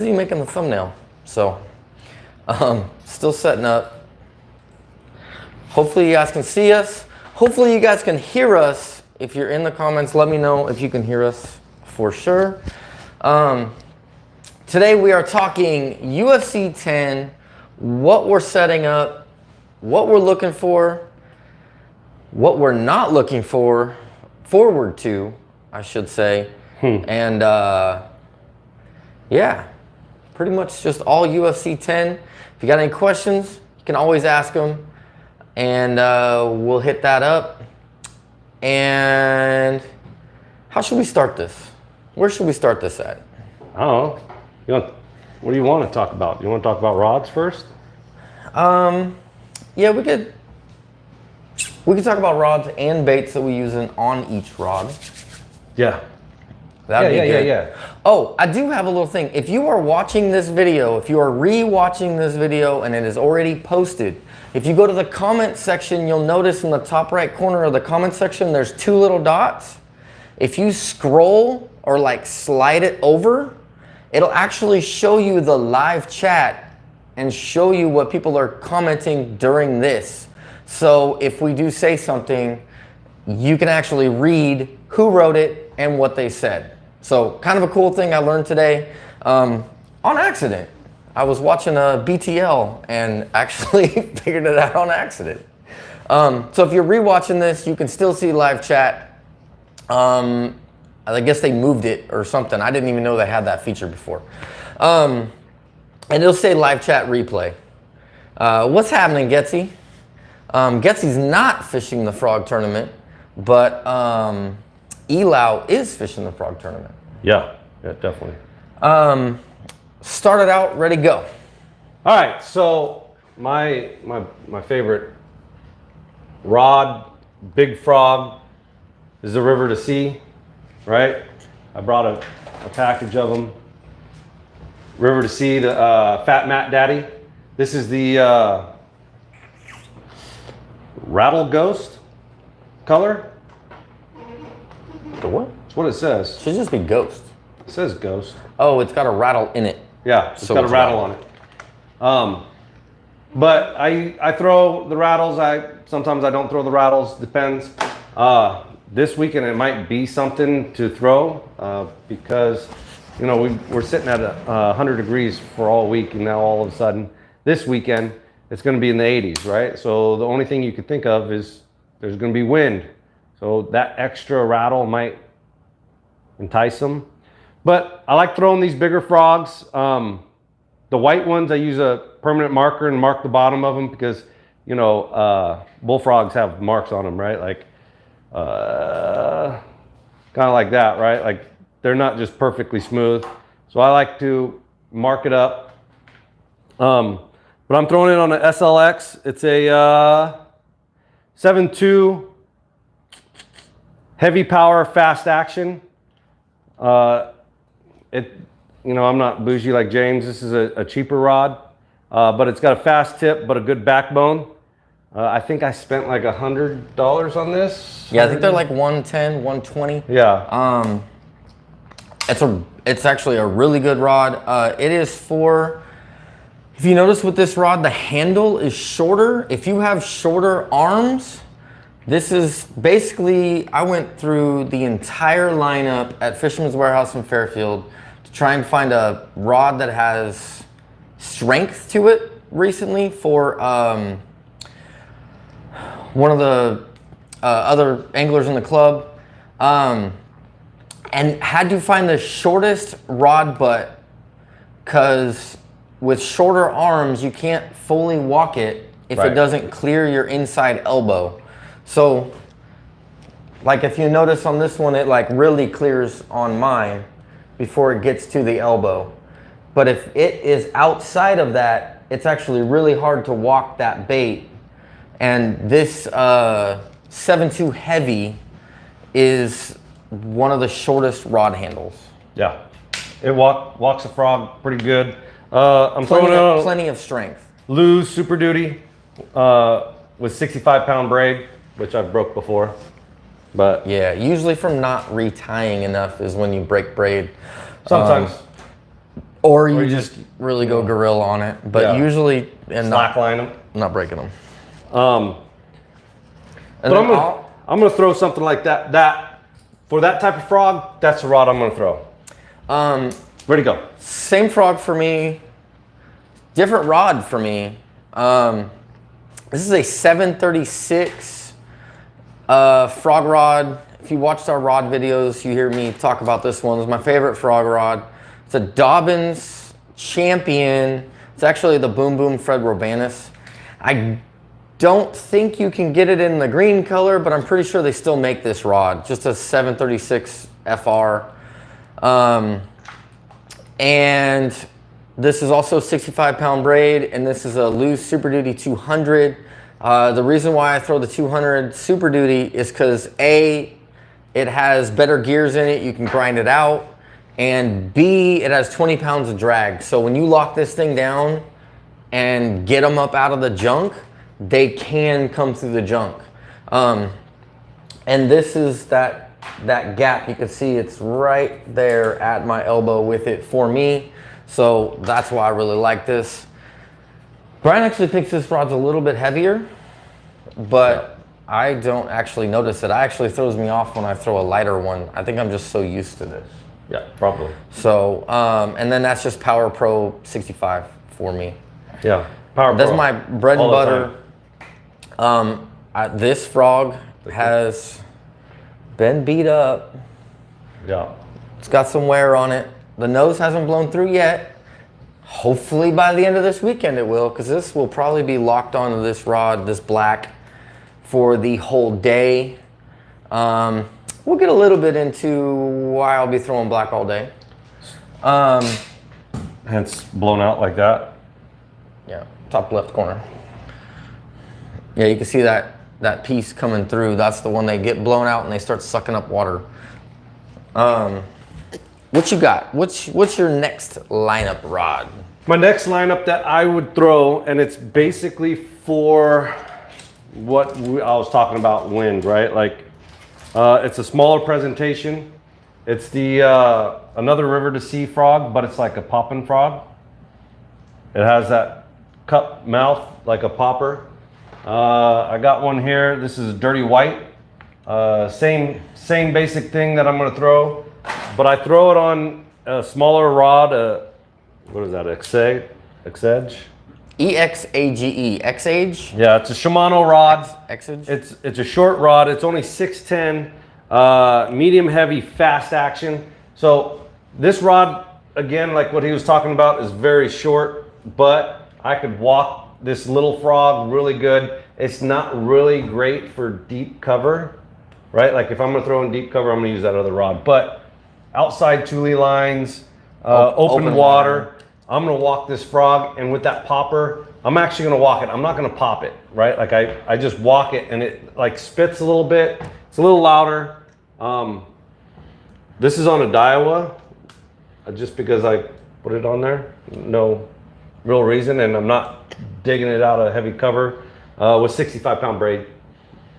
Busy making the thumbnail, so still setting up. Hopefully you guys can see us. Hopefully you guys can hear us. If you're in the comments, let me know if you can hear us for sure. Today we are talking UFC 10, what we're setting up, what we're looking for, what we're not looking for, forward to, I should say. And yeah, pretty much just all UFC 10. If you got any questions, you can always ask them, and we'll hit that up. And how should we start this? Where should we start this at? I don't know. What do you want to talk about? You want to talk about rods first? Yeah, we could talk about rods and baits that we use on each rod. Yeah. That'd be good. Yeah. Oh, I do have a little thing. If you are watching this video, if you are re-watching this video and it is already posted, if you go to the comment section, you'll notice in the top right corner of the comment section, there's two little dots. If you scroll or like slide it over, it'll actually show you the live chat and show you what people are commenting during this. So if we do say something, you can actually read who wrote it and what they said. So kind of a cool thing I learned today on accident. I was watching a BTL and actually figured it out on accident. So if you're rewatching this, you can still see live chat. I guess they moved it or something. I didn't even know they had that feature before. And it'll say live chat replay. What's happening, Getsy? Getsy's not fishing the frog tournament, but Elau is fishing the frog tournament. Yeah, definitely. Started out, ready, go. All right, so my favorite rod, big frog, is the River to Sea, right? I brought a package of them. River to Sea, the Fat Matt Daddy. This is the Rattle Ghost color. The what? That's what it says. Should just be ghost. It says ghost. Oh, it's got a rattle in it. Yeah, it's got a rattle on it. But I throw the rattles. Sometimes I don't throw the rattles. Depends. This weekend it might be something to throw because you know we're sitting at 100 degrees for all week, and now all of a sudden this weekend it's going to be in the 80s, right? So the only thing you could think of is there's going to be wind. So that extra rattle might entice them. But I like throwing these bigger frogs. The white ones, I use a permanent marker and mark the bottom of them because, you know, bullfrogs have marks on them, right? Like, kind of like that, right? Like, they're not just perfectly smooth. So I like to mark it up. But I'm throwing it on an SLX. It's a 7.2 heavy power, fast action. You know, I'm not bougie like James. This is a cheaper rod, but it's got a fast tip, but a good backbone. I think I spent like $100 on this. Yeah, I think they're like 110, 120. Yeah. It's actually a really good rod. It is for, if you notice with this rod, the handle is shorter. If you have shorter arms, this is basically, I went through the entire lineup at Fisherman's Warehouse in Fairfield to try and find a rod that has strength to it recently for one of the other anglers in the club. And had to find the shortest rod butt because with shorter arms, you can't fully walk it if it doesn't clear your inside elbow. So, like if you notice on this one, it like really clears on mine before it gets to the elbow. But if it is outside of that, it's actually really hard to walk that bait. And this 7.2 heavy is one of the shortest rod handles. Yeah, it walks a frog pretty good. I'm throwing out plenty of strength. Lew's Super Duty with 65-pound braid, which I've broke before. But yeah, usually from not retying enough is when you break braid. Sometimes. Or you just really go gorilla on it. But usually, and slackline them. Not breaking them. But I'm gonna throw something like that. For that type of frog, that's the rod I'm gonna throw. Ready to go. Same frog for me. Different rod for me. This is a 736 frog rod. If you watched our rod videos, you hear me talk about this one. It's my favorite frog rod. It's a Dobyns Champion. It's actually the Boom Boom Fred Robanis. I don't think you can get it in the green color, but I'm pretty sure they still make this rod. Just a 736 FR. And this is also 65-pound braid, and this is a loose Super Duty 200. The reason why I throw the 200 Super Duty is because A, it has better gears in it, you can grind it out, and B, it has 20 pounds of drag. So when you lock this thing down and get them up out of the junk, they can come through the junk. And this is that gap. You can see it's right there at my elbow with it for me. So that's why I really like this. Brian actually thinks this rod's a little bit heavier, but I don't actually notice it. It actually throws me off when I throw a lighter one. I think I'm just so used to this. Yeah, probably. So, and then that's just Power Pro 65 for me. Yeah, Power Pro. That's my bread and butter. This frog has been beat up. Yeah. It's got some wear on it. The nose hasn't blown through yet. Hopefully by the end of this weekend it will, because this will probably be locked onto this rod, this black, for the whole day. We'll get a little bit into why I'll be throwing black all day. Hence blown out like that. Yeah, top left corner. Yeah, you can see that piece coming through. That's the one they get blown out and they start sucking up water. What you got? What's your next lineup rod? My next lineup that I would throw, and it's basically for what I was talking about, wind, right? Like, it's a smaller presentation. It's the another river to sea frog, but it's like a popping frog. It has that cup mouth like a popper. I got one here. This is a dirty white. Same basic thing that I'm gonna throw, but I throw it on a smaller rod. What is that? X-Edge? EXAGE. X-Age? Yeah, it's a Shimano rod. X-Age? It's a short rod. It's only 6'10", medium heavy, fast action. So this rod, again, like what he was talking about, is very short, but I could walk this little frog really good. It's not really great for deep cover, right? Like if I'm gonna throw in deep cover, I'm gonna use that other rod. But outside Thule lines, open water, I'm gonna walk this frog, and with that popper, I'm actually gonna walk it. I'm not gonna pop it, right? Like I just walk it, and it like spits a little bit. It's a little louder. This is on a Daiwa, just because I put it on there. No real reason, and I'm not digging it out of heavy cover with 65-pound braid,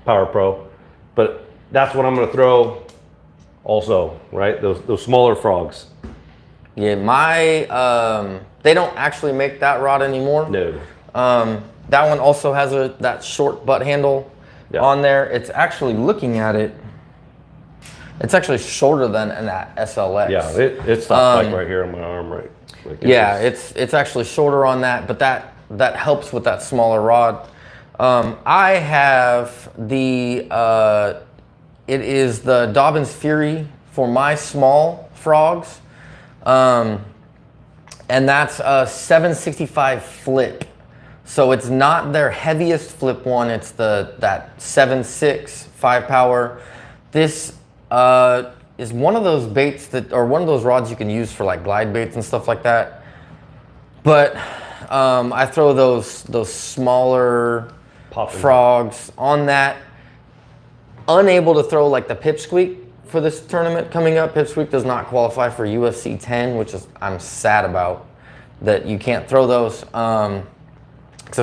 Power Pro. But that's what I'm gonna throw also, right? Those smaller frogs. Yeah, they don't actually make that rod anymore. No. That one also has that short butt handle on there. It's actually, looking at it, it's actually shorter than that SLX. Yeah, it stops like right here on my arm, right? Like yeah, it's actually shorter on that, but that helps with that smaller rod. I have it is the Dobyns Fury for my small frogs. And that's a 765 flip. So it's not their heaviest flip one. It's that 7.6 5 power. This is one of those baits or one of those rods you can use for like glide baits and stuff like that. But I throw those smaller frogs on that. Unable to throw like the pipsqueak for this tournament coming up. Pipsqueak does not qualify for UFC 10, which is I'm sad about that you can't throw those because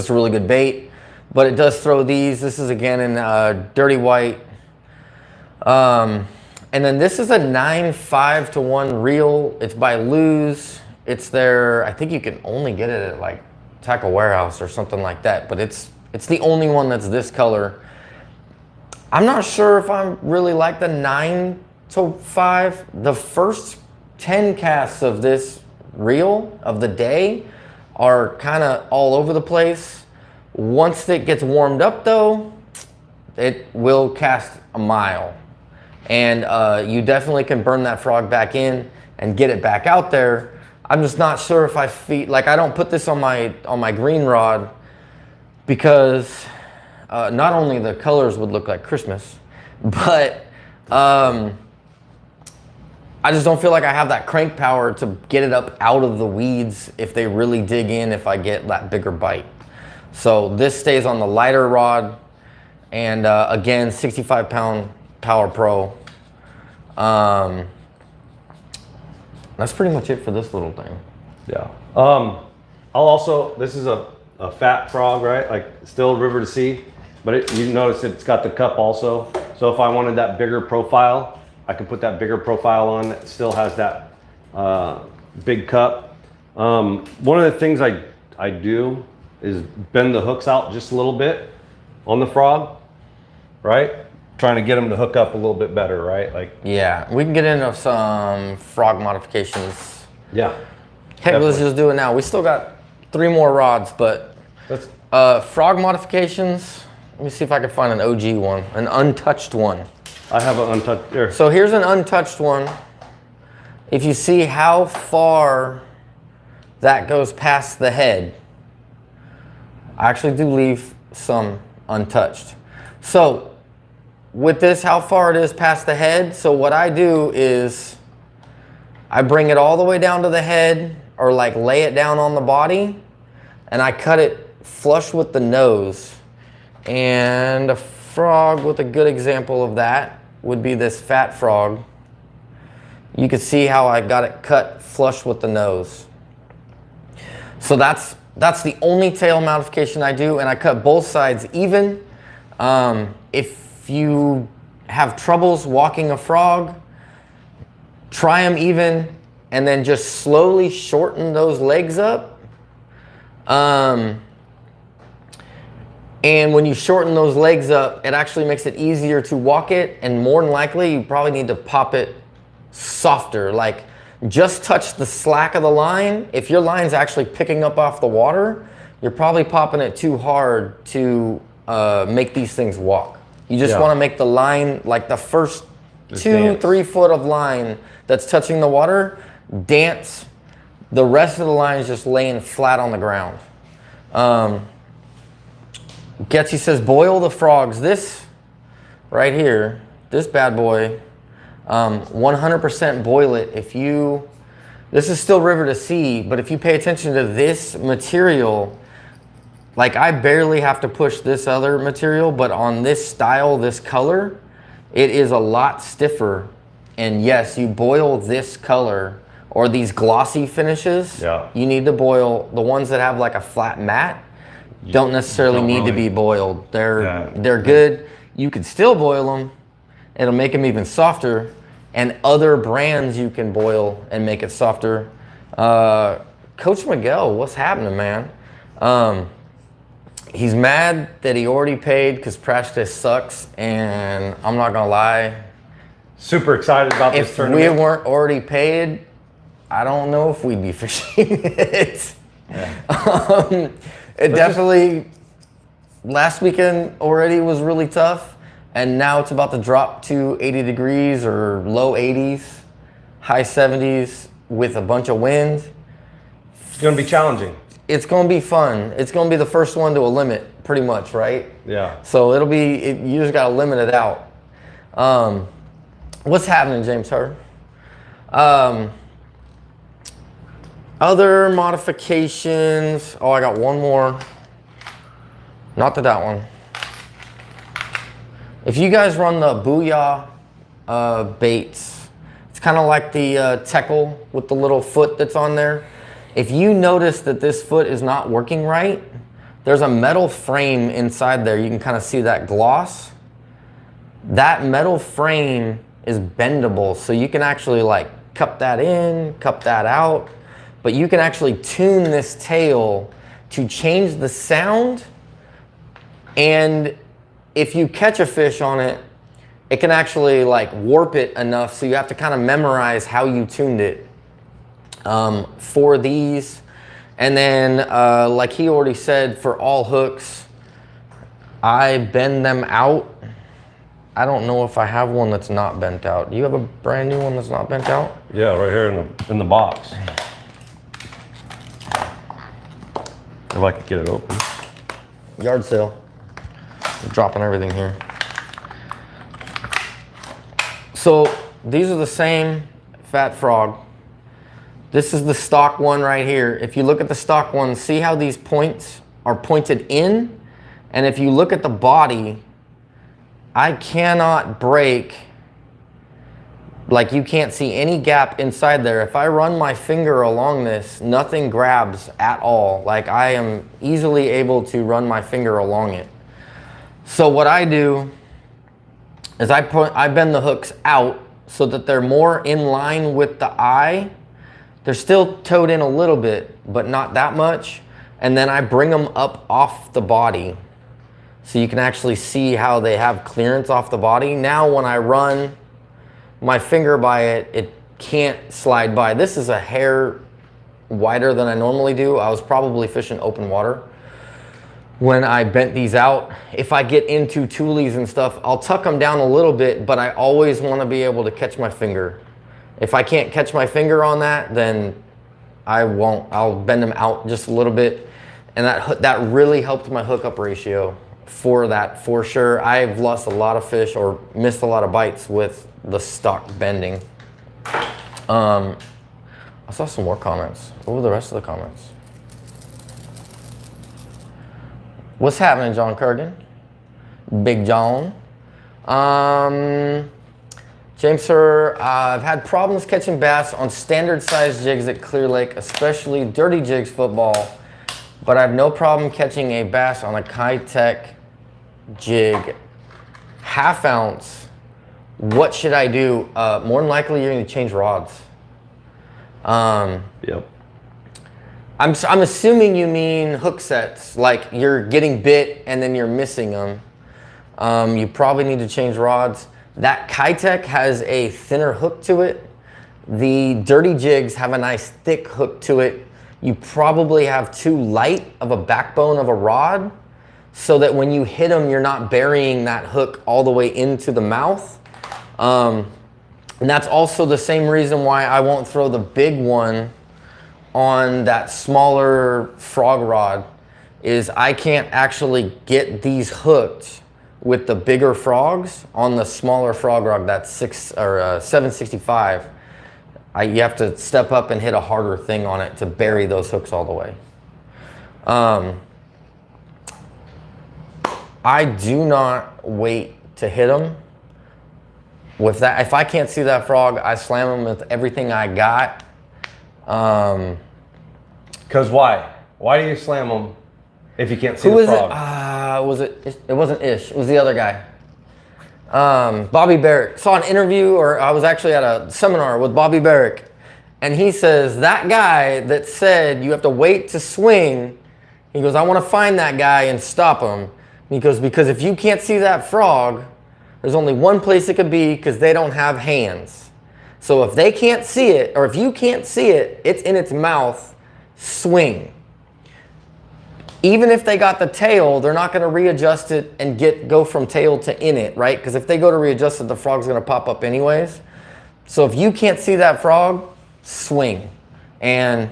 it's a really good bait. But it does throw these. This is again in dirty white. And then this is a 9.5-to-1 reel. It's by Lose. It's there. I think you can only get it at like Tackle Warehouse or something like that. But it's the only one that's this color. I'm not sure if I really like the 9 to 5. The first 10 casts of this reel of the day are kind of all over the place. Once it gets warmed up though, it will cast a mile. And you definitely can burn that frog back in and get it back out there. I'm just not sure if I feel like I don't put this on my green rod because not only the colors would look like Christmas, but I just don't feel like I have that crank power to get it up out of the weeds if they really dig in, if I get that bigger bite. So this stays on the lighter rod, and again, 65-pound Power Pro. That's pretty much it for this little thing. Yeah. I'll also, this is a fat frog, right? Like still river to sea, but you notice it's got the cup also. So if I wanted that bigger profile, I can put that bigger profile on. It still has that big cup. One of the things I do is bend the hooks out just a little bit on the frog, right? Trying to get them to hook up a little bit better, right? Like, yeah, we can get into some frog modifications. Yeah. Heck, definitely. let's just do it now. We still got 3 more rods, but frog modifications. Let me see if I can find an OG one, an untouched one. I have an untouched here. So here's an untouched one. If you see how far that goes past the head, I actually do leave some untouched. So with this, how far it is past the head, so what I do is I bring it all the way down to the head, or like lay it down on the body, and I cut it flush with the nose. And a frog with a good example of that would be this fat frog. You can see how I got it cut flush with the nose. So that's the only tail modification I do, and I cut both sides even. If you have troubles walking a frog, try them even, and then just slowly shorten those legs up. And when you shorten those legs up, it actually makes it easier to walk it, and more than likely, you probably need to pop it softer. Like, just touch the slack of the line. If your line's actually picking up off the water, you're probably popping it too hard to make these things walk. You just want to make the line, like the first just 2-3 foot of line that's touching the water, dance. The rest of the line is just laying flat on the ground. Getsy says, boil the frogs. This right here, this bad boy, 100% boil it. This is still river to sea, but if you pay attention to this material, like I barely have to push this other material, but on this style, this color, it is a lot stiffer. And yes, you boil this color or these glossy finishes, you need to boil. The ones that have like a flat mat don't necessarily need to be boiled. They're good. You can still boil them. It'll make them even softer. And other brands you can boil and make it softer. Coach Miguel, what's happening, man? He's mad that he already paid because practice sucks, and I'm not gonna lie. Super excited about this tournament. If we weren't already paid, I don't know if we'd be fishing it. It definitely, last weekend already was really tough, and now it's about to drop to 80 degrees or low 80s, high 70s with a bunch of wind. It's gonna be challenging. It's gonna be fun. It's gonna be the first one to a limit, pretty much, right? Yeah. So you just gotta limit it out. What's happening, James Hurd? Other modifications. Oh, I got one more. Not to that one. If you guys run the Booyah baits, it's kind of like the Teckle with the little foot that's on there. If you notice that this foot is not working right, there's a metal frame inside there. You can kind of see that gloss. That metal frame is bendable, so you can actually like cup that in, cup that out. But but you can actually tune this tail to change the sound, and if you catch a fish on it, it can actually like warp it enough so you have to kind of memorize how you tuned it for these. And then like he already said, for all hooks, I bend them out. I don't know if I have one that's not bent out. Do you have a brand new one that's not bent out? Yeah, right here in the box. If I could get it open. Yard sale. I'm dropping everything here. So these are the same Fat Frog. This is the stock one right here. If you look at the stock one, see how these points are pointed in? And if you look at the body, I cannot break, like you can't see any gap inside there. If I run my finger along this, nothing grabs at all. Like I am easily able to run my finger along it. So what I do is I bend the hooks out so that they're more in line with the eye. They're still towed in a little bit, but not that much. And then I bring them up off the body so you can actually see how they have clearance off the body. Now when I run my finger by it, it can't slide by. This is a hair wider than I normally do. I was probably fishing open water when I bent these out. If I get into toolies and stuff, I'll tuck them down a little bit, but I always want to be able to catch my finger. If I can't catch my finger on that, then I won't. I'll bend them out just a little bit. And that really helped my hookup ratio for that, for sure. I've lost a lot of fish or missed a lot of bites with the stock bending. I saw some more comments. What were the rest of the comments? What's happening, John Kurgan? Big John. James, sir, I've had problems catching bass on standard size jigs at Clear Lake, especially dirty jigs football, but I have no problem catching a bass on a Kitech jig, half ounce. What should I do? More than likely, you're going to change rods. Yep. I'm assuming you mean hook sets, like you're getting bit and then you're missing them. You probably need to change rods. That Kitech has a thinner hook to it. The dirty jigs have a nice thick hook to it. You probably have too light of a backbone of a rod so that when you hit them, you're not burying that hook all the way into the mouth. And that's also the same reason why I won't throw the big one on that smaller frog rod, is I can't actually get these hooked with the bigger frogs on the smaller frog rod. That's 765. You have to step up and hit a harder thing on it to bury those hooks all the way. I do not wait to hit them with that. If I can't see that frog, I slam them with everything I got. Because why? Why do you slam them if you can't see the frog? It wasn't Ish. It was the other guy. Bobby Barrick. Saw an interview, or I was actually at a seminar with Bobby Barrick, and he says that guy that said you have to wait to swing, he goes, I want to find that guy and stop him. Because if you can't see that frog, there's only one place it could be, because they don't have hands. So if they can't see it, or if you can't see it, it's in its mouth, swing. Even if they got the tail, they're not going to readjust it and go from tail to in it, right? Because if they go to readjust it, the frog's going to pop up anyways. So if you can't see that frog, swing. And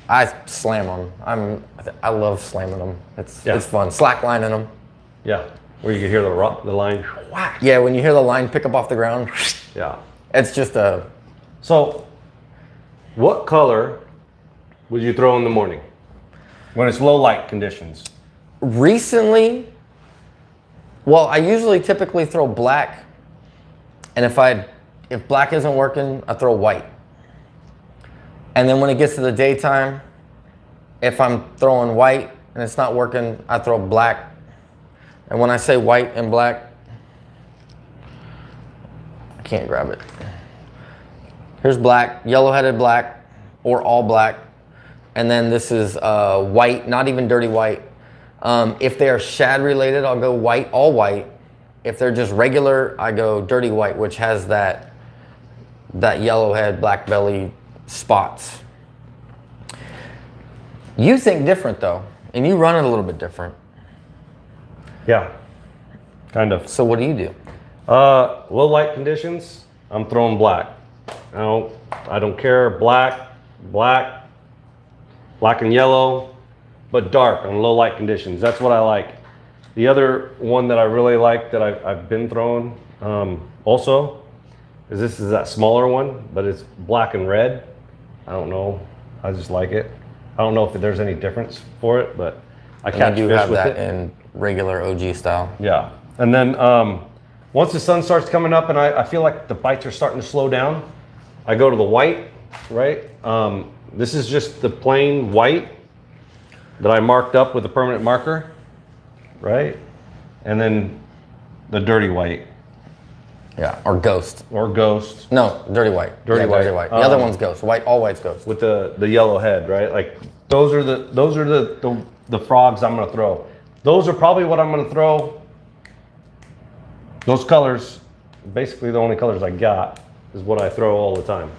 I slam them. I love slamming them. It's fun. Slacklining them. Yeah, where you can hear the line. Whack. Yeah, when you hear the line pick up off the ground. Yeah. It's just a... So, what color would you throw in the morning when it's low light conditions? Recently, well, I typically throw black, and if black isn't working, I throw white. And then when it gets to the daytime, if I'm throwing white and it's not working, I throw black. And when I say white and black, I can't grab it. Here's black, yellow-headed black, or all black. And then this is white, not even dirty white. If they are shad related, I'll go white, all white. If they're just regular, I go dirty white, which has that yellowhead, black belly spots. You think different though, and you run it a little bit different. Yeah, kind of. So what do you do? Low light conditions, I'm throwing black. No, I don't care, black and yellow, but dark on low light conditions. That's what I like. The other one that I really like that I've been throwing also is this is that smaller one, but it's black and red. I don't know, I just like it. I don't know if there's any difference for it, but I catch do fish have with that it. in regular OG style. Yeah, and then once the sun starts coming up and I feel like the bites are starting to slow down, I go to the white, right? This is just the plain white that I marked up with a permanent marker, right? And then the dirty white. Yeah, or ghost. Or ghost. No, dirty white. Dirty white. Dirty white. The other one's ghost. White, all white's ghost. With the yellow head, right? Like those are the frogs I'm gonna throw. Those are probably what I'm gonna throw. Those colors, basically the only colors I got is what I throw all the time.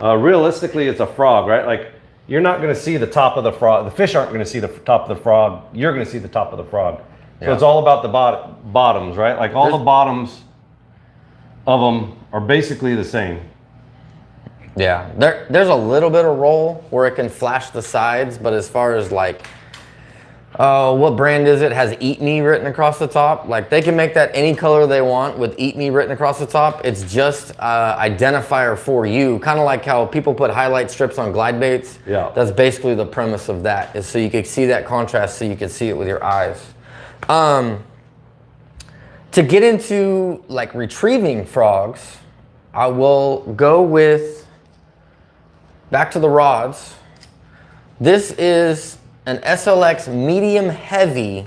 Realistically, it's a frog, right? Like you're not gonna see the top of the frog. The fish aren't gonna see the top of the frog. You're gonna see the top of the frog. So it's all about the bottoms, right? Like all the bottoms of them are basically the same. Yeah, there's a little bit of roll where it can flash the sides, but as far as like, what brand is it? Has Eat Me written across the top. Like they can make that any color they want with Eat Me written across the top. It's just identifier for you. Kind of like how people put highlight strips on glide baits. Yeah. That's basically the premise of that, is so you can see that contrast, so you can see it with your eyes. To get into like retrieving frogs, I will go with, back to the rods. This is an SLX medium heavy,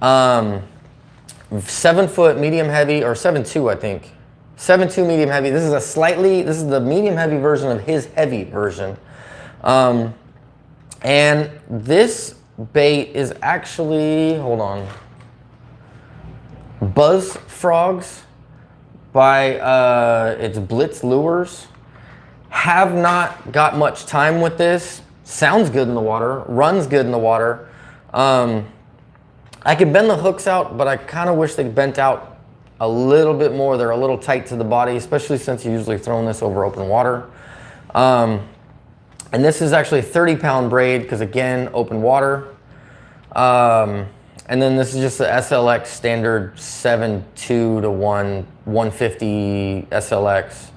7-foot medium heavy, or 7.2 I think. 7.2 medium heavy. This is the medium heavy version of his heavy version. And this bait is actually, hold on, Buzz Frogs by it's Blitz Lures. Have not got much time with this. Sounds good in the water, runs good in the water. I could bend the hooks out, but I kind of wish they bent out a little bit more. They're a little tight to the body, especially since you're usually throwing this over open water. And this is actually a 30-pound braid, because again, open water. And then this is just the SLX standard 7.2 to 150 SLX.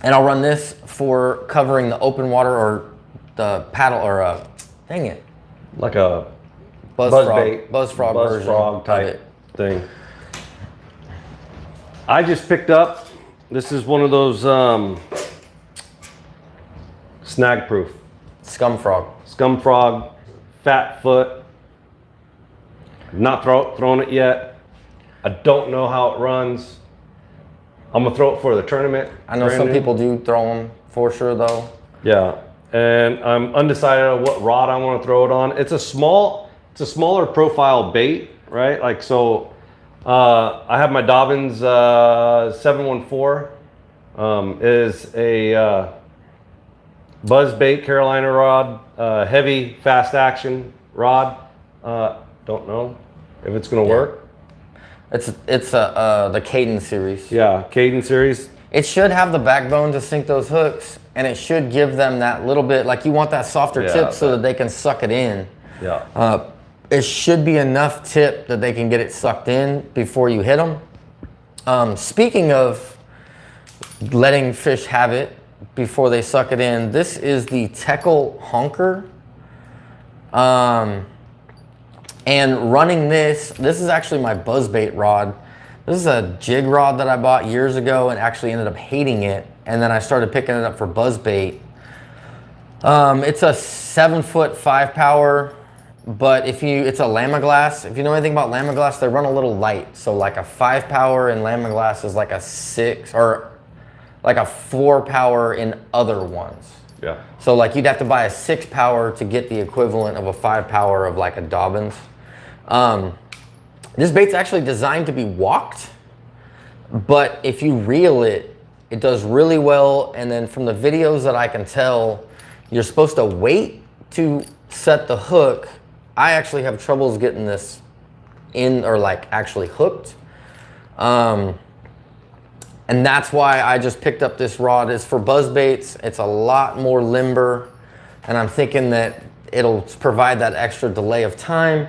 And I'll run this for covering the open water or the paddle, or dang it, Like a Buzz frog version type thing. I just picked up, this is one of those snag proof. Scum frog. Scum frog, fat foot. Not thrown it yet. I don't know how it runs. I'm gonna throw it for the tournament. I know some people do throw them for sure though. Yeah, and I'm undecided on what rod I want to throw it on. It's a smaller profile bait, right? Like so, I have my Dobbins 714. Is a buzz bait Carolina rod, heavy fast action rod. Don't know if it's gonna work. It's the Caden series. Yeah, Caden series. It should have the backbone to sink those hooks, and it should give them that little bit, like you want that softer tip so that they can suck it in. Yeah. It should be enough tip that they can get it sucked in before you hit them. Speaking of letting fish have it before they suck it in, this is the Teckle Honker. And running this is actually my buzzbait rod. This is a jig rod that I bought years ago and actually ended up hating it. And then I started picking it up for buzzbait. It's a 7-foot 5-power, but it's a Lamaglass. If you know anything about Lamaglass, they run a little light. So like a 5-power in Lamaglass is like a 6, or like a 4-power in other ones. Yeah. So like you'd have to buy a 6 power to get the equivalent of a 5 power of like a Dobbins. This bait's actually designed to be walked, but if you reel it, it does really well. And then from the videos that I can tell, you're supposed to wait to set the hook. I actually have troubles getting this in or like actually hooked. And that's why I just picked up this rod. It's for buzz baits. It's a lot more limber. And I'm thinking that it'll provide that extra delay of time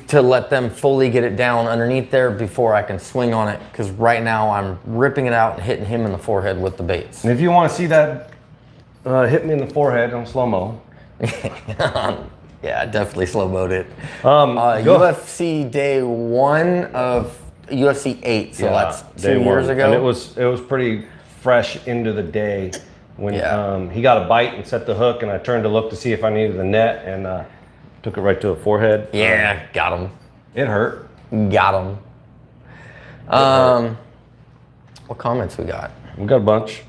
to let them fully get it down underneath there before I can swing on it. Because right now I'm ripping it out and hitting him in the forehead with the baits. And if you want to see that hit me in the forehead on slow-mo. Yeah, definitely slow-moed it. UFC day 1 of UFC 8, so that's 2 years ago. And it was pretty fresh into the day when he got a bite and set the hook, and I turned to look to see if I needed the net, and took it right to the forehead. Yeah, got him. It hurt. Got him. What comments we got? We got a bunch.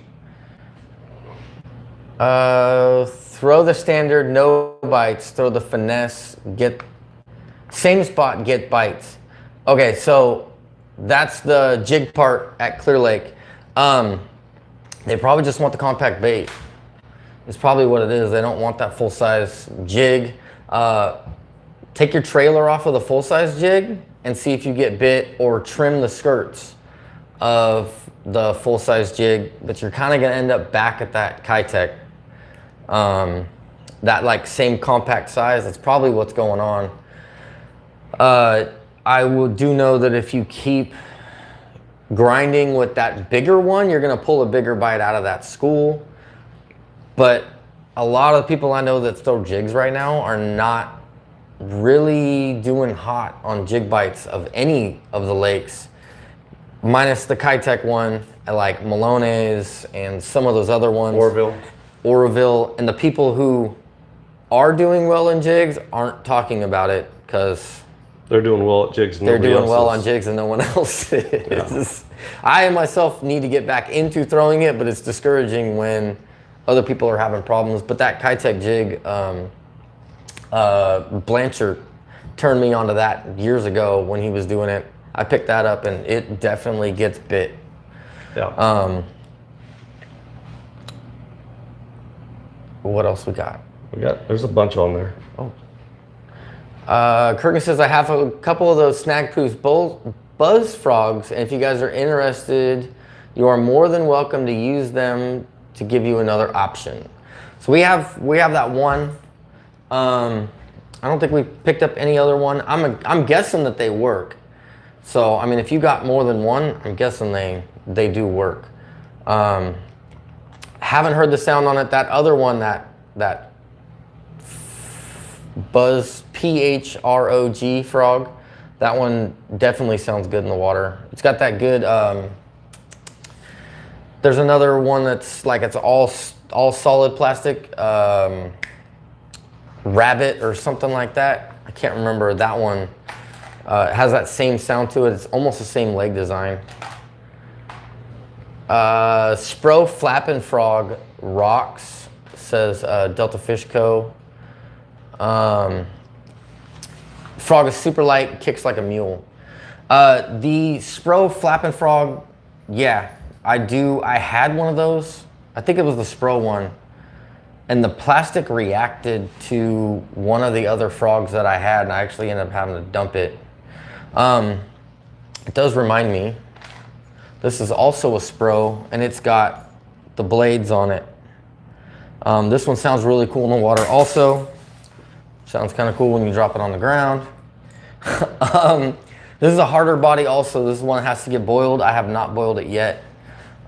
Throw the standard, no bites. Throw the finesse, get same spot, get bites. Okay, so that's the jig part at Clear Lake. They probably just want the compact bait. It's probably what it is. They don't want that full-size jig. Take your trailer off of the full-size jig and see if you get bit, or trim the skirts of the full-size jig, but you're kind of going to end up back at that Kitech. That like same compact size, that's probably what's going on. I do know that if you keep grinding with that bigger one, you're going to pull a bigger bite out of that school. But a lot of people I know that throw jigs right now are not really doing hot on jig bites of any of the lakes, minus the Kitech one, like Malone's and some of those other ones. Oroville, and the people who are doing well in jigs aren't talking about it because they're doing well at jigs. They're doing well on jigs and no one else is. Yeah. I myself need to get back into throwing it, but it's discouraging when other people are having problems. But that Kitech jig, Blanchard turned me onto that years ago when he was doing it. I picked that up and it definitely gets bit. Yeah. What else we got? There's a bunch on there. Oh. Kurgan says, I have a couple of those Snag Poofs buzz frogs, and if you guys are interested, you are more than welcome to use them to give you another option. So we have that one. I don't think we picked up any other one. I'm guessing that they work. So I mean, if you got more than one, I'm guessing they do work. Haven't heard the sound on it. That other one, that Buzz PHROG frog, that one definitely sounds good in the water. It's got that good. There's another one that's like it's all solid plastic, Rabbit or something like that. I can't remember that one. It has that same sound to it. It's almost the same leg design. Spro Flappin' Frog rocks, says Delta Fish Co. Frog is super light, kicks like a mule. The Spro Flappin' Frog, yeah, I had one of those. I think it was the Spro one. And the plastic reacted to one of the other frogs that I had, and I actually ended up having to dump it. It does remind me, this is also a Spro, and it's got the blades on it. This one sounds really cool in the water also. Sounds kind of cool when you drop it on the ground. This is a harder body also. This one has to get boiled. I have not boiled it yet.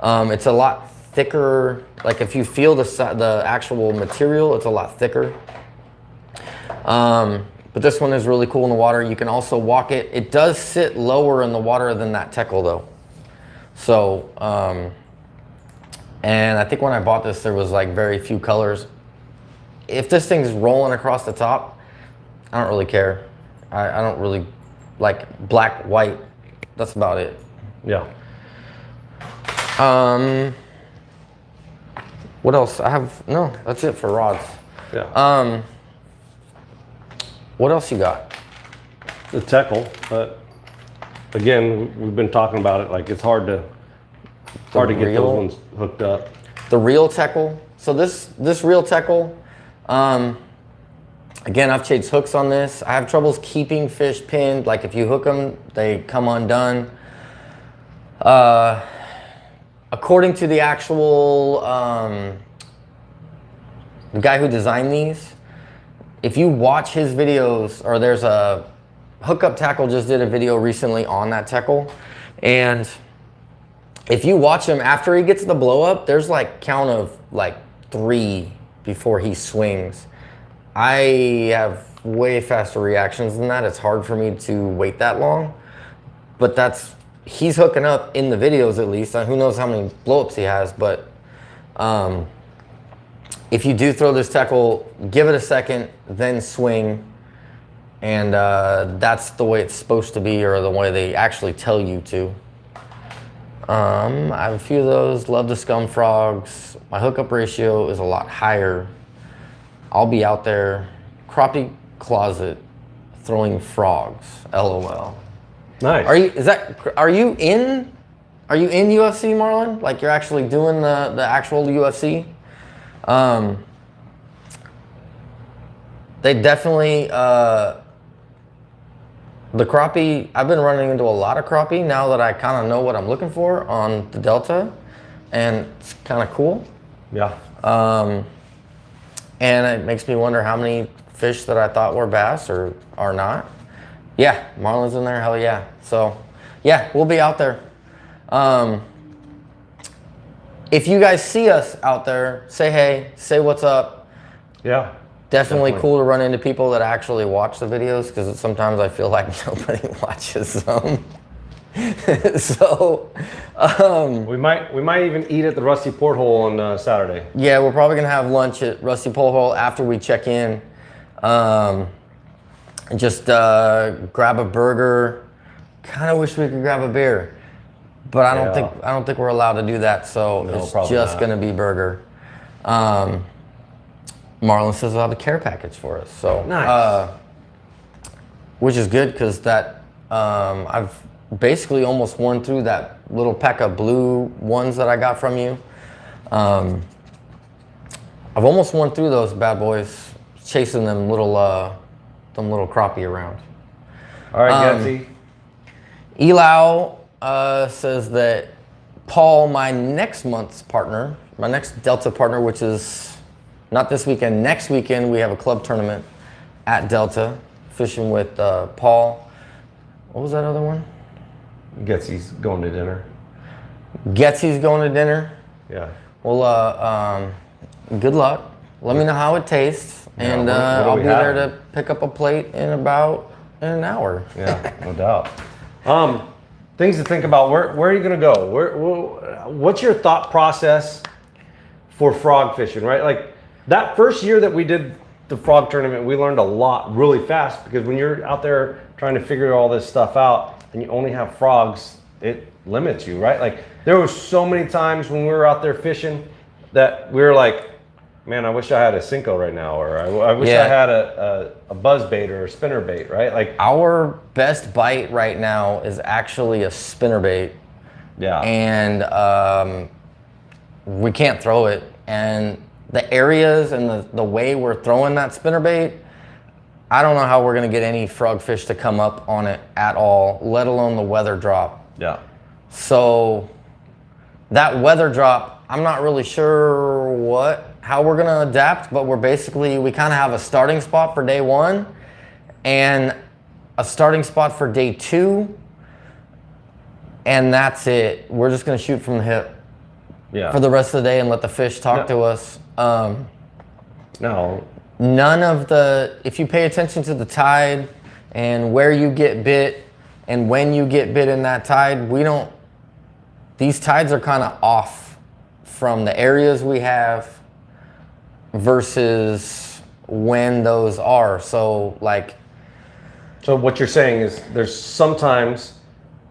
It's a lot thicker. Like if you feel the actual material, it's a lot thicker. But this one is really cool in the water. You can also walk it. It does sit lower in the water than that Teckle though. So, and I think when I bought this, there was like very few colors. If this thing's rolling across the top, I don't really care. I don't really like black, white. That's about it. Yeah. What else? No, that's it for rods. Yeah. What else you got? The tackle, but again, we've been talking about it. Like it's hard to get those ones hooked up. The reel tackle. So this reel tackle, again, I've changed hooks on this. I have troubles keeping fish pinned. Like if you hook them, they come undone. According to the actual the guy who designed these, if you watch his videos, or there's a Hookup Tackle just did a video recently on that tackle, and if you watch him after he gets the blow up, there's like count of like 3 before he swings. I have way faster reactions than that. It's hard for me to wait that long, but he's hooking up in the videos at least. Who knows how many blow-ups he has, but if you do throw this tackle, give it a second, then swing, and that's the way it's supposed to be, or the way they actually tell you to. I have a few of those. Love the scum frogs. My hookup ratio is a lot higher. I'll be out there, crappie closet, throwing frogs. LOL. Nice. Are you in UFC, Marlon? Like you're actually doing the actual UFC? They definitely the crappie. I've been running into a lot of crappie now that I kind of know what I'm looking for on the Delta, and it's kind of cool. Yeah. And it makes me wonder how many fish that I thought were bass are not. Yeah, marlin's in there, hell yeah. So, yeah, we'll be out there. If you guys see us out there, say hey, say what's up. Yeah. Definitely cool to run into people that actually watch the videos, because sometimes I feel like nobody watches them. So, we might even eat at the Rusty Porthole on Saturday. Yeah, we're probably gonna have lunch at Rusty Porthole after we check in. Just grab a burger. Kind of wish we could grab a beer, but I don't think we're allowed to do that. So No, it's just gonna be burger. Marlon says we'll have a care package for us. So nice. Which is good, because that I've basically almost won through that little pack of blue ones that I got from you. I've almost won through those bad boys, chasing them little crappie around. All right, Getsy. Elau says that Paul, my next Delta partner, which is not this weekend, next weekend, we have a club tournament at Delta, fishing with Paul. What was that other one? Getsy's going to dinner. Getsy's going to dinner. Yeah. Well, good luck. Let me know how it tastes, and I'll be there to pick up a plate in about an hour. Yeah, no doubt. Things to think about. Where are you gonna go? What's your thought process for frog fishing? Right, like that first year that we did the frog tournament, we learned a lot really fast, because when you're out there trying to figure all this stuff out and you only have frogs, it limits you, right? Like there was so many times when we were out there fishing that we were like, man, I wish I had a Cinco right now, or I wish I had a buzz bait or a spinner bait, right? Like our best bite right now is actually a spinner bait. Yeah. And we can't throw it, and the areas and the way we're throwing that spinner bait, I don't know how we're gonna get any frog fish to come up on it at all, let alone the weather drop. Yeah. So that weather drop, I'm not really sure how we're gonna adapt, but we kind of have a starting spot for day 1 and a starting spot for day 2, and that's it. We're just gonna shoot from the hip for the rest of the day and let the fish talk to us. No. None of if you pay attention to the tide and where you get bit and when you get bit in that tide, these tides are kind of off from the areas we have versus when those are. So what you're saying is there's sometimes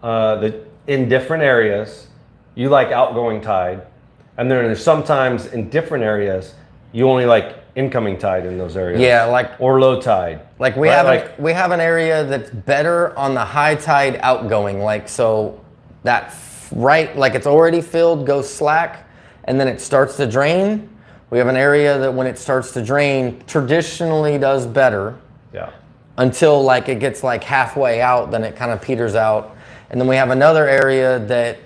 that in different areas you like outgoing tide, And then there's sometimes in different areas, you only like incoming tide in those areas. Yeah, like or low tide. Like we have an area that's better on the high tide outgoing. Like so that like it's already filled, goes slack, and then it starts to drain. We have an area that when it starts to drain traditionally does better. Yeah. Until like it gets like halfway out, then it kind of peters out. And then we have another area that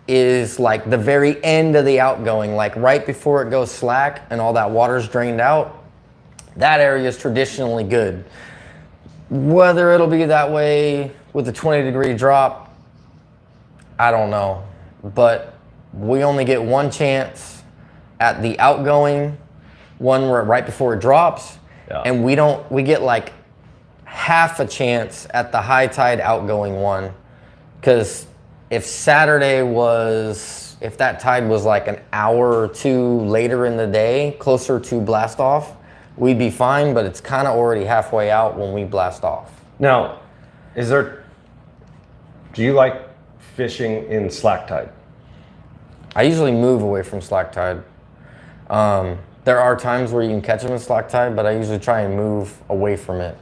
is like the very end of the outgoing, like right before it goes slack and all that water's drained out. That area is traditionally good. Whether it'll be that way with the 20-degree drop, I don't know. But we only get one chance at the outgoing one where right before it drops. Yeah. And we get like half a chance at the high tide outgoing one. Because if that tide was like an hour or two later in the day, closer to blast off, we'd be fine, but it's kind of already halfway out when we blast off. Now, do you like fishing in slack tide? I usually move away from slack tide. There are times where you can catch them in slack tide, but I usually try and move away from it.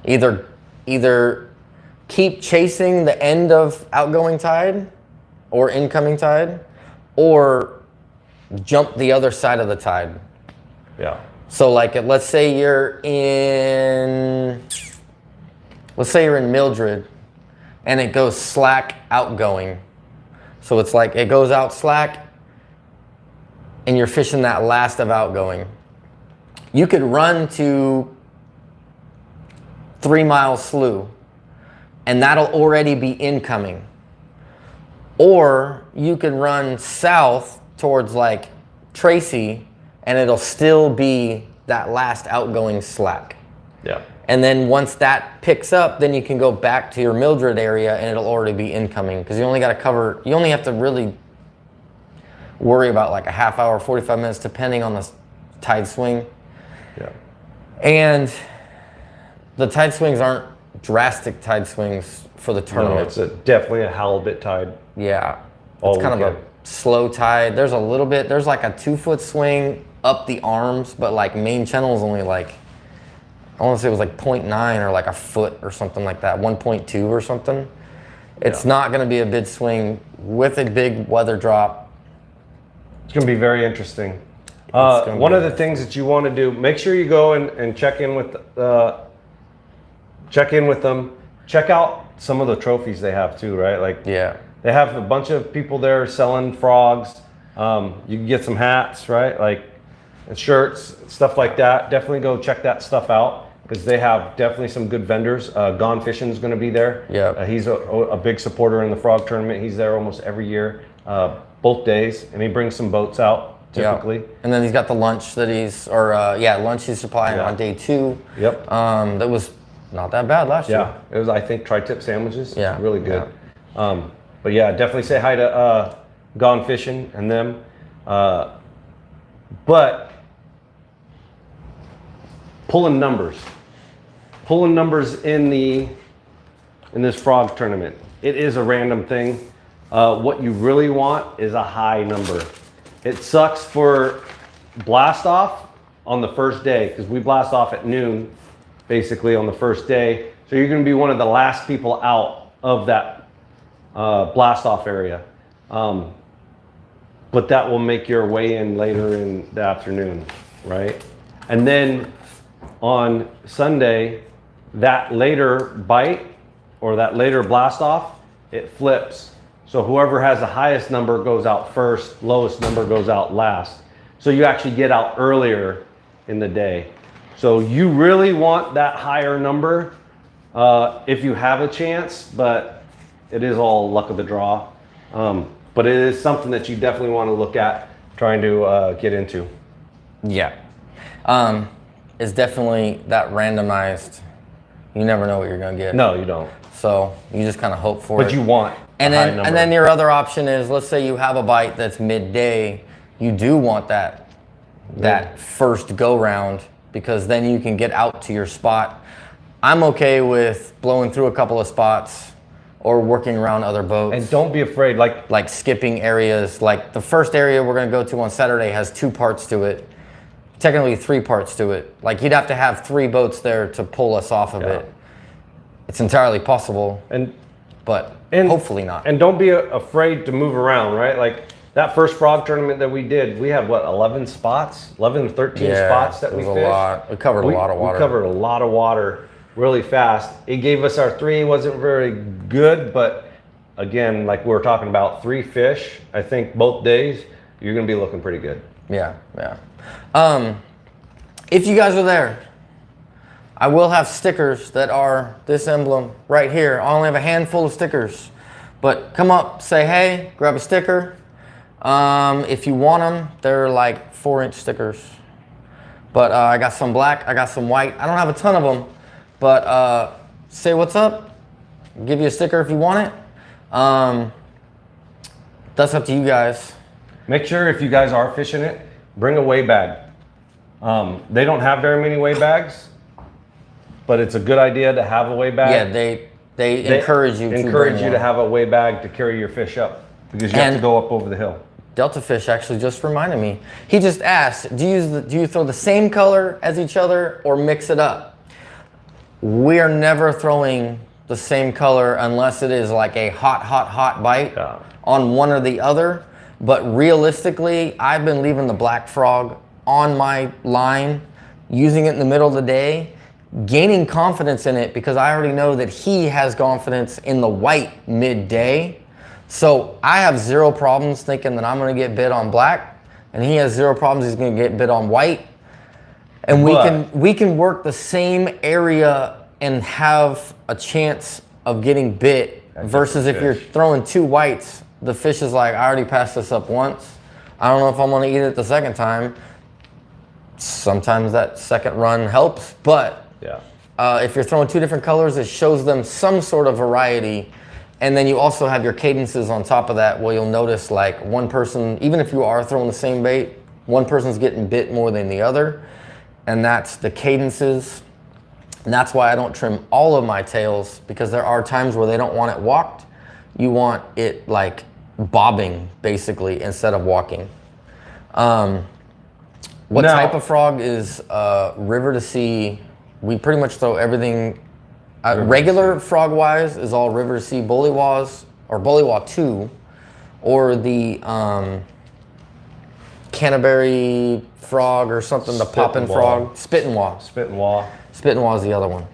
Either keep chasing the end of outgoing tide or incoming tide, or jump the other side of the tide. Yeah. So like, let's say you're in Mildred and it goes slack outgoing. So it's like it goes out slack and you're fishing that last of outgoing. You could run to 3 Mile Slough and that'll already be incoming. Or you could run south towards like Tracy and it'll still be that last outgoing slack. Yeah. And then once that picks up, then you can go back to your Mildred area and it'll already be incoming. Because you only have to really worry about like a half hour, 45 minutes, depending on the tide swing. Yeah. And the tide swings aren't drastic tide swings for the tournament. No, it's definitely a halibut tide. Yeah. It's kind of a slow tide. There's like a 2-foot swing up the arms, but like main channel is only like, I want to say it was like 0.9 or like a foot or something like that, 1.2 or something. It's not going to be a big swing with a big weather drop. It's going to be very interesting. One of the things that you want to do, make sure you go and check in with them. Check out some of the trophies they have too, right? Like they have a bunch of people there selling frogs. You can get some hats, right? Like shirts, stuff like that. Definitely go check that stuff out because they have definitely some good vendors. Gone Fishing is going to be there. Yeah, he's a big supporter in the frog tournament. He's there almost every year, both days, and he brings some boats out typically. And then he's got the lunch that lunch he's supplying on day 2. Yep. That was not that bad last year. Yeah, it was, I think, tri-tip sandwiches. Yeah, really good. Yeah. But yeah, definitely say hi to Gone Fishing and them. But pulling numbers in this frog tournament, it is a random thing. What you really want is a high number. It sucks for blast off on the first day because we blast off at noon basically on the first day. So you're going to be one of the last people out of that blast off area. But that will make your way in later in the afternoon, right? And then on Sunday, that later bite or that later blast off, it flips. So whoever has the highest number goes out first, lowest number goes out last. So you actually get out earlier in the day. So you really want that higher number if you have a chance, but it is all luck of the draw. But it is something that you definitely want to look at trying to get into. Yeah. It's definitely that randomized. You never know what you're going to get. No, you don't. So you just kind of hope for it. But you want and then your other option is, let's say you have a bite that's midday. You do want that first go round because then you can get out to your spot. I'm okay with blowing through a couple of spots, or working around other boats. And don't be afraid, like skipping areas. Like the first area we're gonna go to on Saturday has 2 parts to it. Technically 3 parts to it. Like you'd have to have 3 boats there to pull us off of it. It's entirely possible, but hopefully not. And don't be afraid to move around, right? Like that first frog tournament that we did, we had what, 11 spots, 11, 13 spots that we fished. A lot. We covered a lot of water. We covered a lot of water really fast. It gave us our 3, wasn't very good, but again, like we were talking about, 3 fish, I think both days, you're gonna be looking pretty good. Yeah. If you guys are there, I will have stickers that are this emblem right here. I only have a handful of stickers, but come up, say hey, grab a sticker. If you want them, they're like 4-inch stickers. But I got some black, I got some white. I don't have a ton of them, but say what's up. I'll give you a sticker if you want it. That's up to you guys. Make sure if you guys are fishing it, bring a weigh bag. They don't have very many weigh bags, but it's a good idea to have a weigh bag. Yeah, they encourage you to have a weigh bag to carry your fish up because you have to go up over the hill. Delta Fish actually just reminded me. He just asked, do you throw the same color as each other or mix it up? We are never throwing the same color unless it is like a hot bite on one or the other. But realistically, I've been leaving the black frog on my line, using it in the middle of the day, gaining confidence in it because I already know that he has confidence in the white midday. So I have 0 problems thinking that I'm gonna get bit on black, and he has 0 problems he's gonna get bit on white. And we can work the same area and have a chance of getting bit versus if you're throwing 2 whites, the fish is like, I already passed this up once. I don't know if I'm gonna eat it the second time. Sometimes that second run helps, but if you're throwing 2 different colors, it shows them some sort of variety. And then you also have your cadences on top of that where you'll notice like one person, even if you are throwing the same bait, one person's getting bit more than the other. And that's the cadences. And that's why I don't trim all of my tails, because there are times where they don't want it walked. You want it like bobbing basically instead of walking. What type of frog is river to sea? We pretty much throw everything. Regular frog wise is all river to sea bullywahs or bullywah 2, or the Canterbury frog or something, the poppin' frog, spittin' wah. Spittin' wah. Spittin' wah is the other one.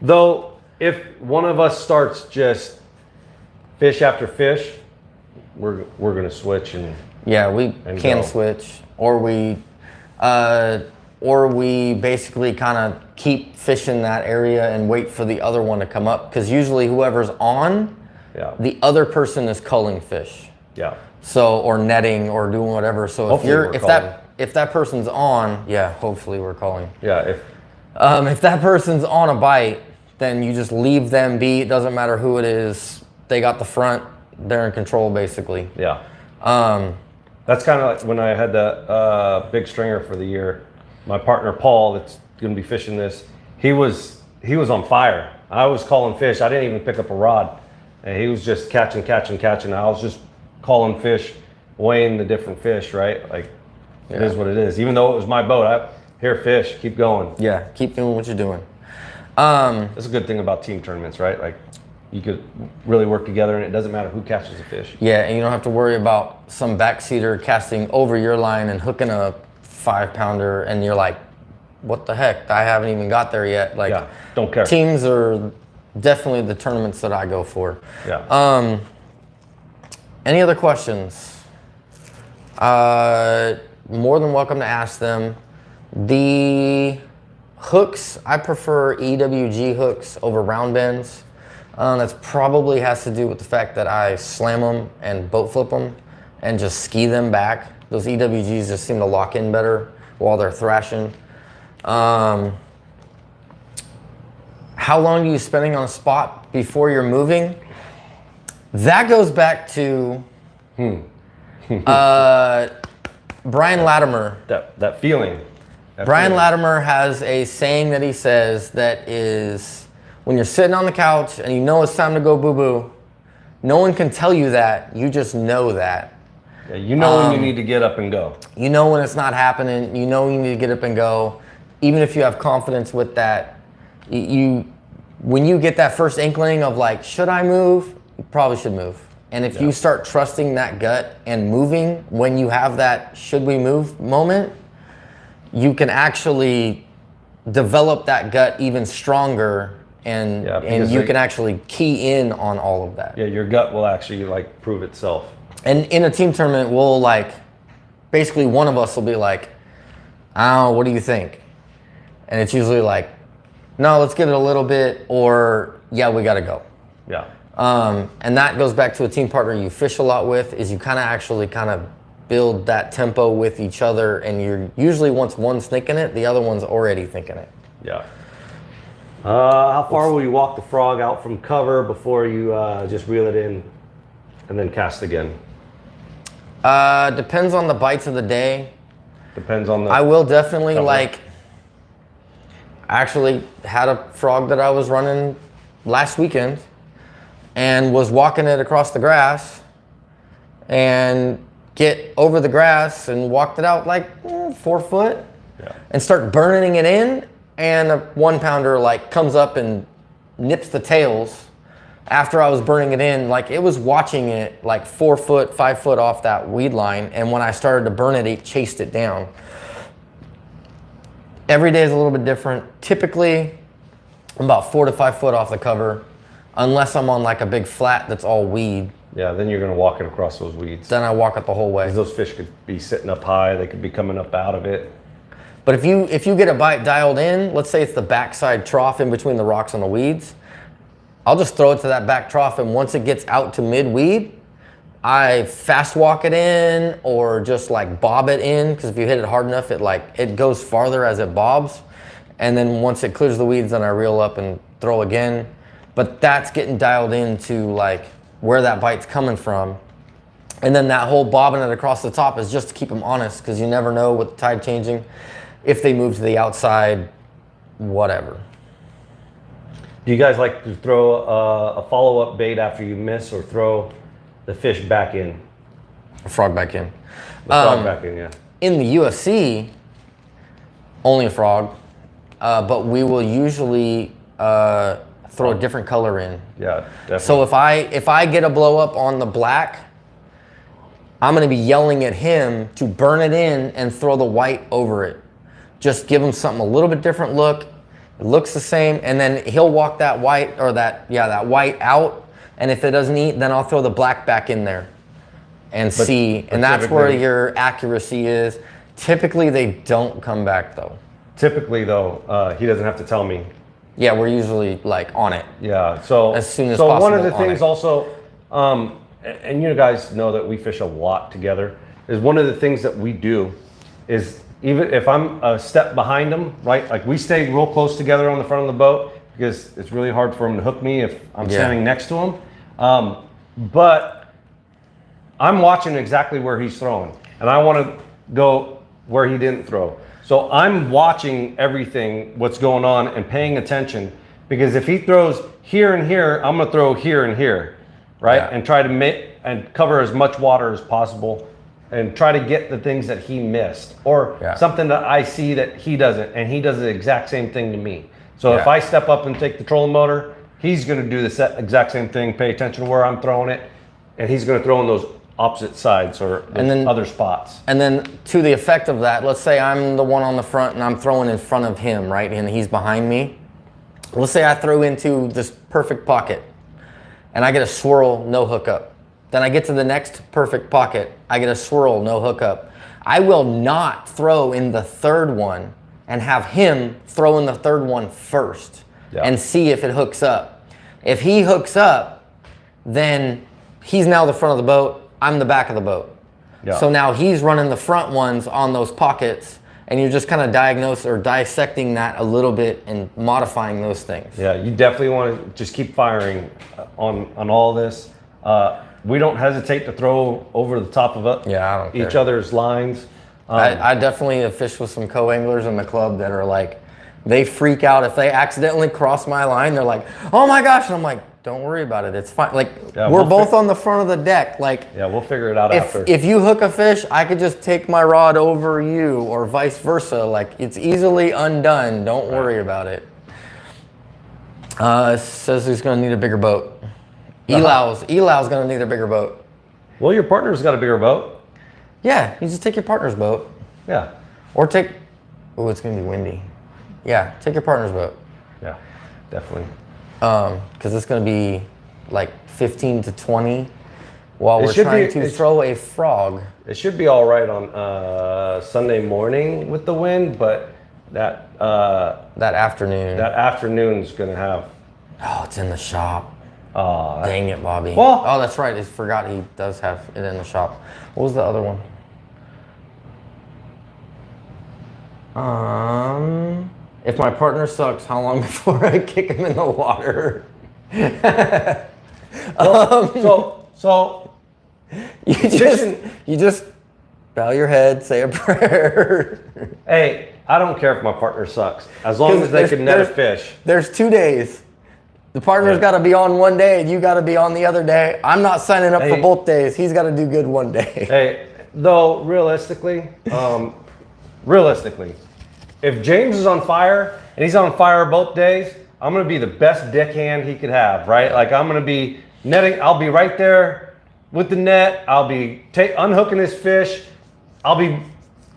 Though if one of us starts just fish after fish, we're gonna switch and we can switch, or we basically kind of keep fishing that area and wait for the other one to come up, because usually whoever's on, the other person is culling fish. So, or netting or doing whatever. So if that person's on, hopefully we're calling. If that person's on a bite, then you just leave them be. It doesn't matter who it is. They got the front. They're in control basically. That's kind of like when I had the big stringer for the year. My partner Paul, that's going to be fishing this, he was on fire. I was calling fish. I didn't even pick up a rod, and he was just catching. I was just calling fish, weighing the different fish. Right, like it is what it is. Even though it was my boat, I hear fish. Keep going. Yeah, keep doing what you're doing. That's a good thing about team tournaments, right? Like you could really work together, and it doesn't matter who catches the fish. Yeah, and you don't have to worry about some backseater casting over your line and hooking a 5-pounder, and you're like, what the heck? I haven't even got there yet. Like, don't care. Teams are definitely the tournaments that I go for. Any other questions? More than welcome to ask them. The hooks, I prefer EWG hooks over round bends. That probably has to do with the fact that I slam them and boat flip them and just ski them back. Those EWGs just seem to lock in better while they're thrashing. How long are you spending on a spot before you're moving? That goes back to Brian Latimer. That feeling. Brian Latimer has a saying that he says that is, When you're sitting on the couch and you know it's time to go boo-boo, no one can tell you that. You just know that. Yeah, you know when you need to get up and go. You know when it's not happening. You know you need to get up and go. Even if you have confidence with that, when you get that first inkling of like, should I move? You probably should move. And if you start trusting that gut and moving when you have that should we move moment, you can actually develop that gut even stronger, and you can actually key in on all of that. Yeah, your gut will actually like prove itself. And in a team tournament, we'll like, basically one of us will be like, oh, what do you think? And it's usually like, no, let's give it a little bit, or yeah, we got to go. Yeah. And that goes back to a team partner you fish a lot with, is you kind of build that tempo with each other, and you're usually, once one's thinking it, the other one's already thinking it. Yeah. How far will you walk the frog out from cover before you just reel it in and then cast again? Depends on the bites of the day. Depends on the... I will definitely cover. I actually had a frog that I was running last weekend and was walking it across the grass and get over the grass and walked it out like 4 foot and start burning it in, and a 1-pounder like comes up and nips the tails after I was burning it in. Like, it was watching it like 4 foot, 5 foot off that weed line, and when I started to burn it, it chased it down. Every day is a little bit different. Typically, I'm about 4 to 5 foot off the cover, unless I'm on like a big flat that's all weed. Yeah, then you're going to walk it across those weeds. Then I walk it the whole way. Those fish could be sitting up high. They could be coming up out of it. But if you get a bite dialed in, let's say it's the backside trough in between the rocks and the weeds, I'll just throw it to that back trough, and once it gets out to mid-weed, I fast walk it in or just like bob it in, because if you hit it hard enough, it goes farther as it bobs. And then once it clears the weeds, then I reel up and throw again. But that's getting dialed into like where that bite's coming from. And then that whole bobbing it across the top is just to keep them honest, because you never know with the tide changing, if they move to the outside, whatever. Do you guys like to throw a follow-up bait after you miss, or throw the fish back in? A frog back in. The frog back in, yeah. In the UFC, only a frog, but we will usually throw a different color in. Yeah, definitely. So if I get a blow up on the black, I'm gonna be yelling at him to burn it in and throw the white over it. Just give him something a little bit different look. It looks the same, and then he'll walk that white, or that white out, and if it doesn't eat, then I'll throw the black back in there and see, and that's where your accuracy is. Typically, they don't come back though. Typically though, he doesn't have to tell me. Yeah, we're usually like on it. Yeah, so as soon as so possible. One of the things also, and you guys know that we fish a lot together, is one of the things that we do is, even if I'm a step behind him, right? Like, we stay real close together on the front of the boat, because it's really hard for him to hook me if I'm standing next to him. But I'm watching exactly where he's throwing, and I want to go where he didn't throw. So I'm watching everything, what's going on, and paying attention, because if he throws here and here, I'm going to throw here and here, right? Yeah. And try to cover as much water as possible, and try to get the things that he missed, or something that I see that he doesn't, and he does the exact same thing to me. So if I step up and take the trolling motor, he's going to do the exact same thing, pay attention to where I'm throwing it, and he's going to throw in those opposite sides or other spots. And then to the effect of that, let's say I'm the one on the front and I'm throwing in front of him, right? And he's behind me. Let's say I throw into this perfect pocket and I get a swirl, no hookup. Then I get to the next perfect pocket. I get a swirl, no hookup. I will not throw in the third one and have him throw in the third one first and see if it hooks up. If he hooks up, then he's now the front of the boat. I'm the back of the boat. Yeah. So now he's running the front ones on those pockets, and you're just kind of dissecting that a little bit and modifying those things. Yeah, you definitely want to just keep firing on all this. We don't hesitate to throw over the top of each other's lines. I definitely have fished with some co-anglers in the club that are like, They freak out if they accidentally cross my line. They're like, "Oh my gosh!" And I'm like, "Don't worry about it. It's fine." Like we're both on the front of the deck. Like yeah, we'll figure it out after. If you hook a fish, I could just take my rod over you, or vice versa. Like it's easily undone. Don't worry about it. Says he's gonna need a bigger boat. Elau's gonna need a bigger boat. Well, your partner's got a bigger boat. Yeah, you just take your partner's boat. Yeah. Or take. Oh, it's gonna be windy. Yeah, take your partner's boat. Yeah, definitely. Because it's gonna be like 15 to 20 while we're trying to throw a frog. It should be all right on Sunday morning with the wind, but that afternoon's gonna have. Oh, it's in the shop. Oh, dang it, Bobby. Well, oh, that's right. I forgot he does have it in the shop. What was the other one? If my partner sucks, how long before I kick him in the water? So you just bow your head, say a prayer. Hey, I don't care if my partner sucks, as long as they can net a fish. There's 2 days. The partner's got to be on one day, and you got to be on the other day. I'm not signing up for both days. He's got to do good one day. Hey, though realistically, if James is on fire and he's on fire both days, I'm gonna be the best deckhand he could have, right? Like I'm gonna be netting. I'll be right there with the net. I'll be unhooking his fish. I'll be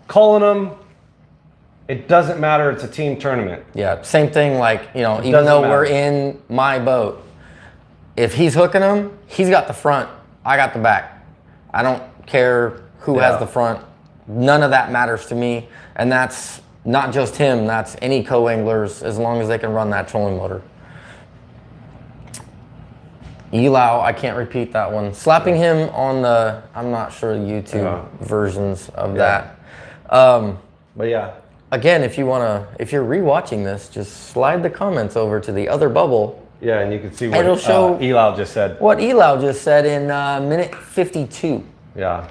calling him. It doesn't matter. It's a team tournament. Yeah, same thing. Like even though we're in my boat, if he's hooking them, he's got the front. I got the back. I don't care who has the front. None of that matters to me, and that's not just him, that's any co-anglers, as long as they can run that trolling motor. Elau, I can't repeat that one. Slapping him on the, I'm not sure YouTube versions of that. But yeah. Again, if you're rewatching this, just slide the comments over to the other bubble. Yeah, and you can see what it'll show Elau just said. What Elau just said in minute 52. Yeah.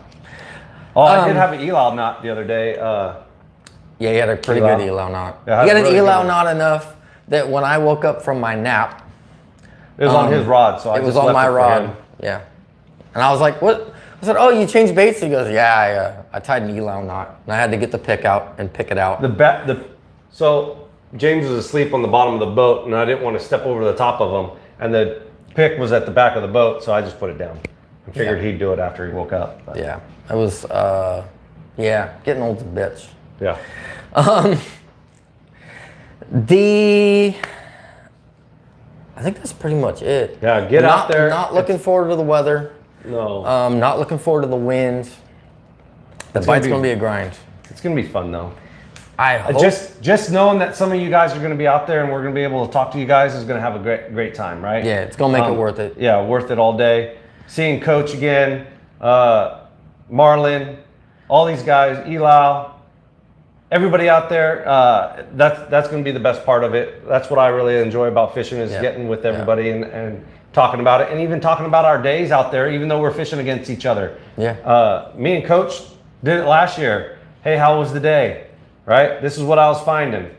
Oh, I did have an Elau knot the other day. Yeah, he had a pretty good Elau knot. Yeah, he had an Elau knot enough that when I woke up from my nap, it was on his rod, so I just left it for him. It was on my rod. Yeah, and I was like, "What?" I said, "Oh, you changed baits?" He goes, "Yeah, I tied an Elau knot, and I had to get the pick out and pick it out." So James was asleep on the bottom of the boat, and I didn't want to step over the top of him, and the pick was at the back of the boat, so I just put it down. I figured he'd do it after he woke up. But. Yeah, it was, getting old's a bitch. Yeah. I think that's pretty much it. Yeah, get out there. Not looking forward to the weather. No. Not looking forward to the wind. The bite's gonna be a grind. It's gonna be fun though. I hope. Just knowing that some of you guys are gonna be out there and we're gonna be able to talk to you guys is gonna have a great time, right? Yeah, it's gonna make it worth it. Yeah, worth it all day. Seeing Coach again, Marlon, all these guys, Elau. Everybody out there, that's going to be the best part of it. That's what I really enjoy about fishing is getting with everybody and talking about it, and even talking about our days out there, even though we're fishing against each other. Yeah. Me and Coach did it last year. Hey, how was the day? Right? This is what I was finding.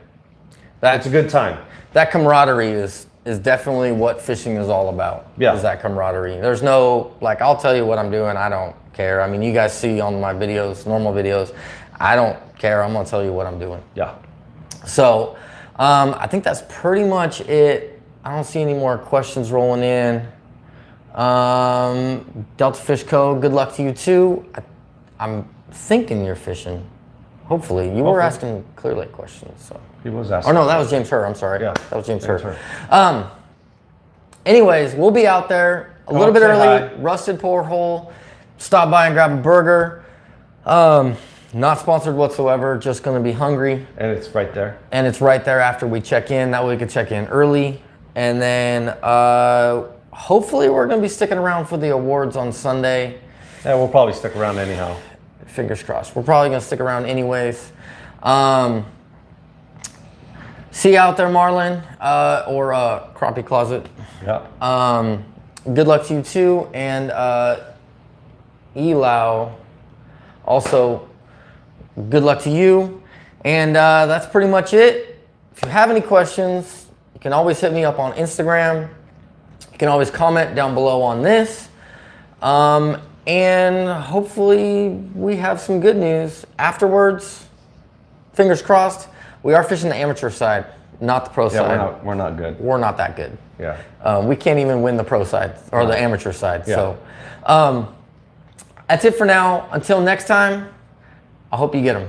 It's a good time. That camaraderie is definitely what fishing is all about. Yeah. Is that camaraderie. There's no, like, I'll tell you what I'm doing. I don't care. I mean, you guys see on my videos, normal videos, I don't care. I'm gonna tell you what I'm doing. Yeah. So I think that's pretty much it. I don't see any more questions rolling in. Delta Fish Co., good luck to you too. I'm thinking you're fishing. Hopefully. You were asking Clear Lake questions. So. He was asking. Oh no, that was James Herr. I'm sorry. Yeah. That was James Herr. Anyways, we'll be out there a little bit early. Rusted Porthole. Stop by and grab a burger. Not sponsored whatsoever, just gonna be hungry. And it's right there. And it's right there after we check in. That way we can check in early. And then hopefully we're gonna be sticking around for the awards on Sunday. Yeah, we'll probably stick around anyhow. Fingers crossed. We're probably gonna stick around anyways. See you out there, Marlon, or Crappie Closet. Yeah. Good luck to you too. And Elau, also, good luck to you. And that's pretty much it. if you have any questions, you can always hit me up on Instagram. You can always comment down below on this. And hopefully we have some good news afterwards. Fingers crossed. We are fishing the amateur side, not the pro side. We're not good. We're not that good. Yeah. We can't even win the pro side or the amateur side. Yeah. So that's it for now. Until next time, I hope you get them.